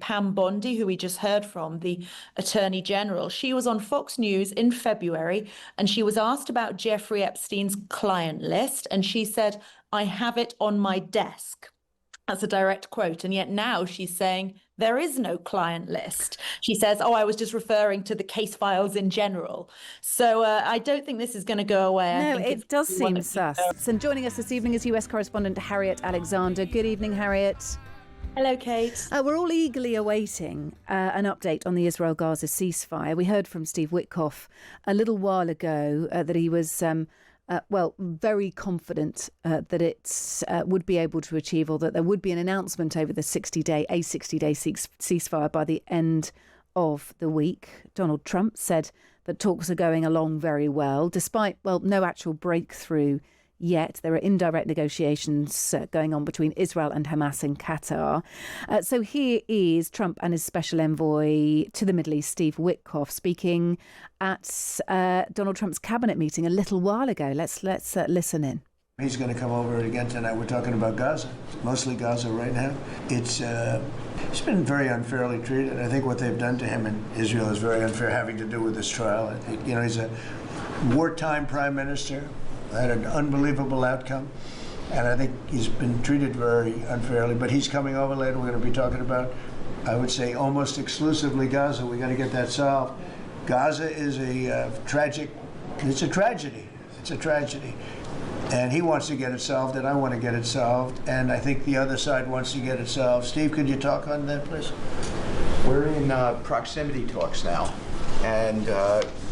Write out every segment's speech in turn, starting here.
Pam Bondi, who we just heard from, the Attorney General. She was on Fox News in February, and she was asked about Jeffrey Epstein's client list, and she said, "I have it on my desk." That's a direct quote. And yet now she's saying there is no client list. She says, "Oh, I was just referring to the case files in general." So I don't think this is going to go away. No, I think it does seem sus. And joining us this evening is US Correspondent Harriet Alexander. Good evening, Harriet. Hello, Kate. We're all eagerly awaiting an update on the Israel-Gaza ceasefire. We heard from Steve Witkoff a little while ago that he was very confident that it would be able to achieve, or that there would be an announcement over the 60-day ceasefire by the end of the week. Donald Trump said that talks are going along very well, despite, no actual breakthrough yet. There are indirect negotiations going on between Israel and Hamas in Qatar. So here is Trump and his special envoy to the Middle East, Steve Witkoff, speaking at Donald Trump's cabinet meeting a little while ago. Let's listen in. He's going to come over again tonight. We're talking about Gaza, mostly Gaza right now. He's been very unfairly treated. I think what they've done to him in Israel is very unfair, having to do with this trial. I think, he's a wartime prime minister, had an unbelievable outcome, and I think he's been treated very unfairly. But he's coming over later. We're going to be talking about, I would say, almost exclusively Gaza. We got to get that solved. Gaza is it's a tragedy. It's a tragedy. And he wants to get it solved, and I want to get it solved, and I think the other side wants to get it solved. Steve, could you talk on that, please? We're in proximity talks now, and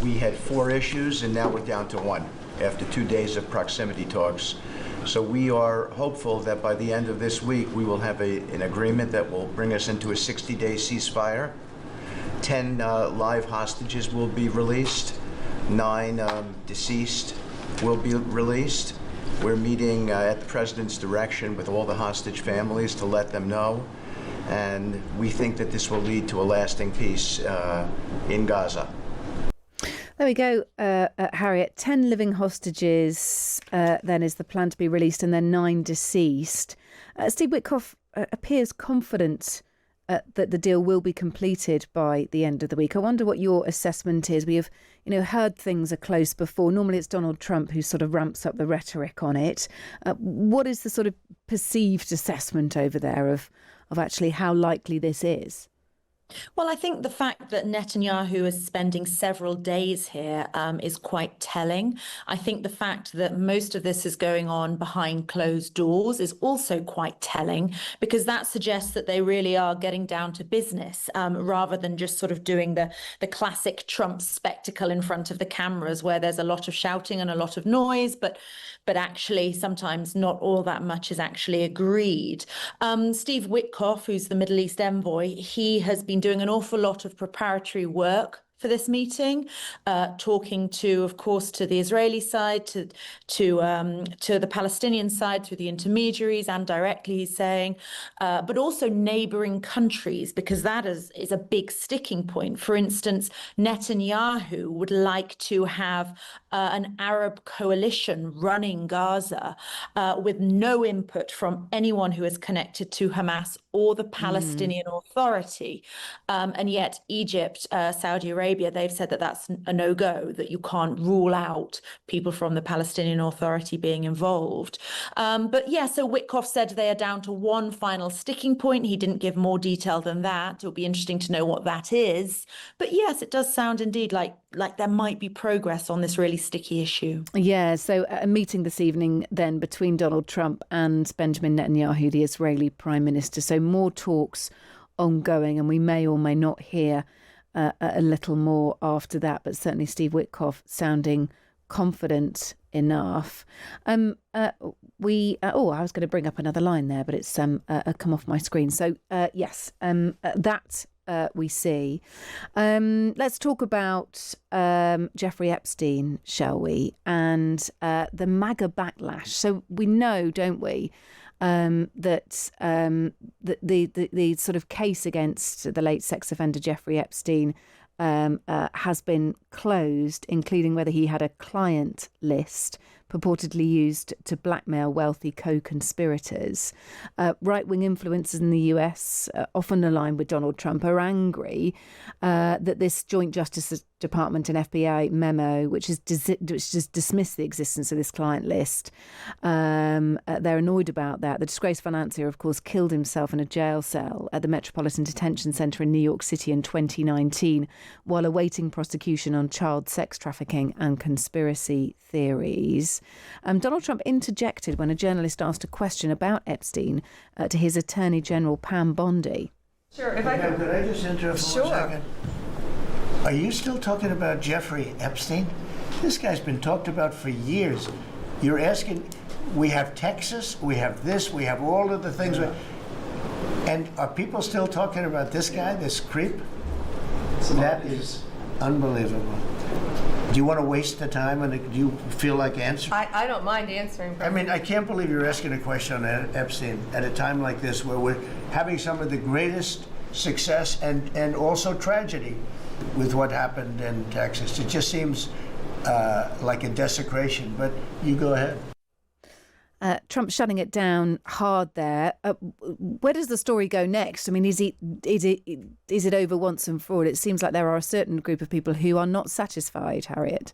we had 4 issues, and now we're down to 1 after 2 days of proximity talks. So we are hopeful that by the end of this week, we will have an agreement that will bring us into a 60-day ceasefire. 10 live hostages will be released. 9 deceased will be released. We're meeting at the president's direction with all the hostage families to let them know. And we think that this will lead to a lasting peace in Gaza. There we go, Harriet. 10 living hostages then is the plan to be released, and then 9 deceased. Steve Witkoff appears confident that the deal will be completed by the end of the week. I wonder what your assessment is. We have, heard things are close before. Normally it's Donald Trump who sort of ramps up the rhetoric on it. What is the sort of perceived assessment over there of actually how likely this is? Well, I think the fact that Netanyahu is spending several days here is quite telling. I think the fact that most of this is going on behind closed doors is also quite telling, because that suggests that they really are getting down to business rather than just sort of doing the classic Trump spectacle in front of the cameras, where there's a lot of shouting and a lot of noise, but actually sometimes not all that much is actually agreed. Steve Witkoff, who's the Middle East envoy, he has been doing an awful lot of preparatory work for this meeting, talking to, of course, to the Israeli side, to the Palestinian side through the intermediaries, and directly, he's saying, but also neighboring countries, because that is a big sticking point. For instance, Netanyahu would like to have an Arab coalition running Gaza with no input from anyone who is connected to Hamas or the Palestinian Authority. And yet Egypt, Saudi Arabia, they've said that that's a no-go, that you can't rule out people from the Palestinian Authority being involved. So Witkoff said they are down to one final sticking point. He didn't give more detail than that. It'll be interesting to know what that is. But yes, it does sound indeed like there might be progress on this really sticky issue. Yeah, so a meeting this evening then between Donald Trump and Benjamin Netanyahu, the Israeli Prime Minister. So more talks ongoing, and we may or may not hear a little more after that, but certainly Steve Witkoff sounding confident enough. I was going to bring up another line there, but it's come off my screen. So that we see. Let's talk about Jeffrey Epstein, shall we? And the MAGA backlash. So we know, don't we, that the sort of case against the late sex offender Jeffrey Epstein has been closed, including whether he had a client list. purportedly used to blackmail wealthy co-conspirators. Right-wing influencers in the US, often aligned with Donald Trump, are angry that this Joint Justice Department and FBI memo, which has dismissed the existence of this client list. They're annoyed about that. The disgraced financier, of course, killed himself in a jail cell at the Metropolitan Detention Centre in New York City in 2019 while awaiting prosecution on child sex trafficking and conspiracy theories. Donald Trump interjected when a journalist asked a question about Epstein to his Attorney General, Pam Bondi. Sure, if I could. Could I just interrupt for 1 second? Are you still talking about Jeffrey Epstein? This guy's been talked about for years. You're asking, we have Texas, we have this, we have all of the things. And are people still talking about this guy, this creep? That is unbelievable. Do you want to waste the time and do you feel like answering? I don't mind answering. I mean, I can't believe you're asking a question on Epstein at a time like this where we're having some of the greatest success and also tragedy with what happened in Texas. It just seems like a desecration, but you go ahead. Trump shutting it down hard there. Where does the story go next? I mean, is it over once and for all? It seems like there are a certain group of people who are not satisfied, Harriet.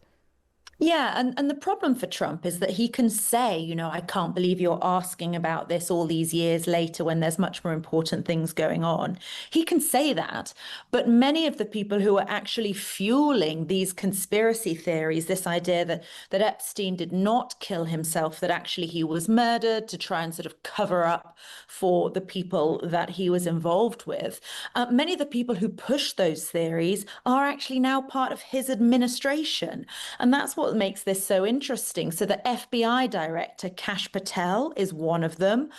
Yeah, and the problem for Trump is that he can say, you know, I can't believe you're asking about this all these years later when there's much more important things going on. He can say that, but many of the people who are actually fueling these conspiracy theories, this idea that Epstein did not kill himself, that actually he was murdered to try and sort of cover up for the people that he was involved with, many of the people who push those theories are actually now part of his administration. And that's what makes this so interesting. So the FBI director, Kash Patel, is one of them.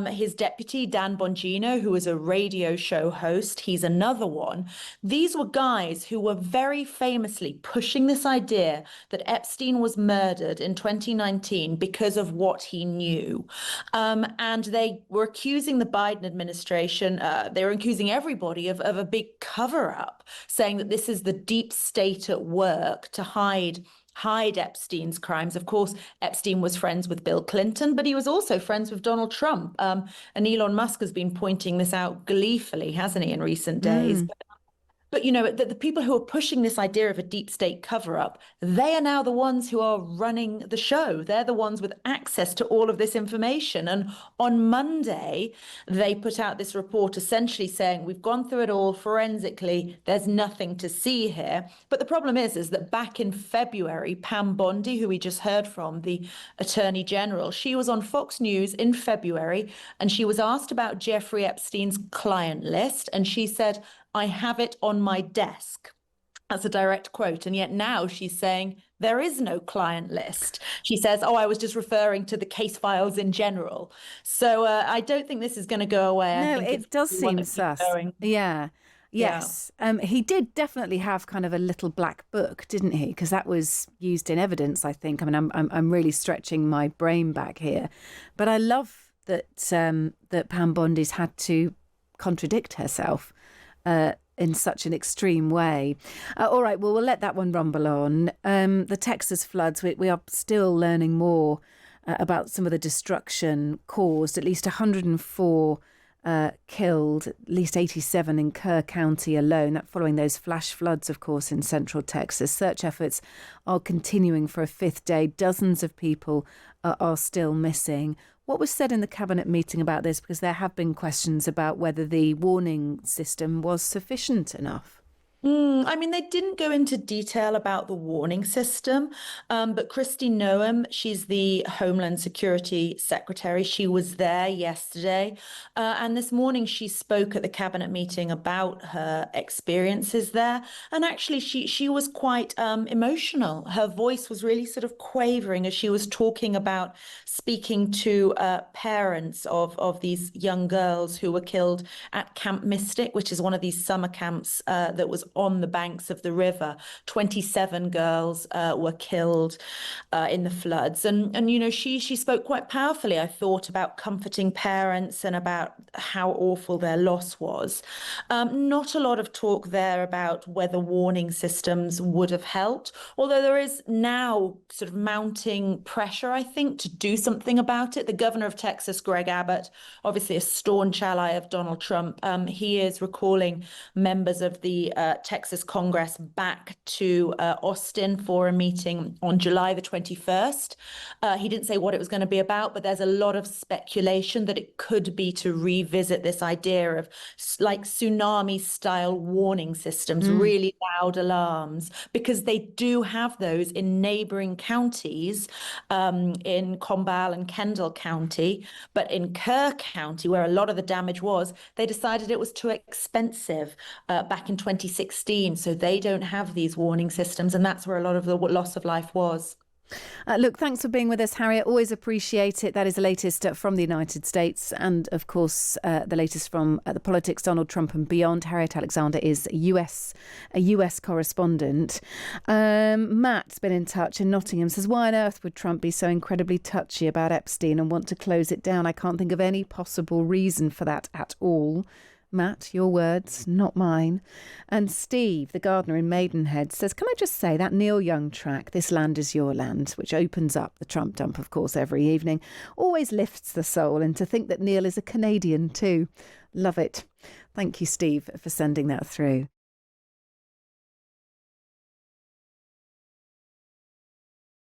His deputy, Dan Bongino, who is a radio show host, he's another one. These were guys who were very famously pushing this idea that Epstein was murdered in 2019 because of what he knew. And they were accusing the Biden administration, they were accusing everybody of a big cover-up, saying that this is the deep state at work to hide Epstein's crimes. Of course, Epstein was friends with Bill Clinton, but he was also friends with Donald Trump. And Elon Musk has been pointing this out gleefully, hasn't he, in recent days? But, you know, the people who are pushing this idea of a deep state cover-up, they are now the ones who are running the show. They're the ones with access to all of this information. And on Monday, they put out this report essentially saying, we've gone through it all forensically. There's nothing to see here. But the problem is that back in February, Pam Bondi, who we just heard from, the Attorney General, she was on Fox News in February, and she was asked about Jeffrey Epstein's client list. And she said, I have it on my desk. That's a direct quote. And yet now she's saying there is no client list. She says, I was just referring to the case files in general. So I don't think this is going to go away. No, it does seem sus. Yeah. Yes. Yeah. He did definitely have kind of a little black book, didn't he? Because that was used in evidence, I think. I mean, I'm really stretching my brain back here. But I love that that Pam Bondi's had to contradict herself in such an extreme way. All right, well, we'll let that one rumble on. The Texas floods, we are still learning more about some of the destruction caused. At least 104 killed, at least 87 in Kerr County alone. That following those flash floods, of course, in central Texas. Search efforts are continuing for a fifth day. Dozens of people are still missing. What was said in the cabinet meeting about this? Because there have been questions about whether the warning system was sufficient enough. I mean, they didn't go into detail about the warning system, but Kristi Noem, she's the Homeland Security Secretary. She was there yesterday, and this morning she spoke at the cabinet meeting about her experiences there. And actually, she was quite emotional. Her voice was really sort of quavering as she was talking about speaking to parents of these young girls who were killed at Camp Mystic, which is one of these summer camps that was on the banks of the river. 27 girls were killed in the floods. And you know, she spoke quite powerfully, I thought, about comforting parents and about how awful their loss was. Not a lot of talk there about whether warning systems would have helped, although there is now sort of mounting pressure, I think, to do something about it. The governor of Texas, Greg Abbott, obviously a staunch ally of Donald Trump, he is recalling members of the Texas Congress back to Austin for a meeting on July the 21st. He didn't say what it was going to be about, but there's a lot of speculation that it could be to revisit this idea of like tsunami-style warning systems, really loud alarms, because they do have those in neighboring counties, in Combahee and Kendall County, but in Kerr County, where a lot of the damage was, they decided it was too expensive back in 2016, so they don't have these warning systems, and that's where a lot of the loss of life was. Look, thanks for being with us, Harriet. Always appreciate it. That is the latest from the United States and, of course, the latest from the politics, Donald Trump and beyond. Harriet Alexander is a US correspondent. Matt's been in touch in Nottingham, says, why on earth would Trump be so incredibly touchy about Epstein and want to close it down? I can't think of any possible reason for that at all. Matt, your words, not mine. And Steve, the gardener in Maidenhead, says, can I just say that Neil Young track, This Land Is Your Land, which opens up the Trump dump, of course, every evening, always lifts the soul. And to think that Neil is a Canadian too. Love it. Thank you, Steve, for sending that through.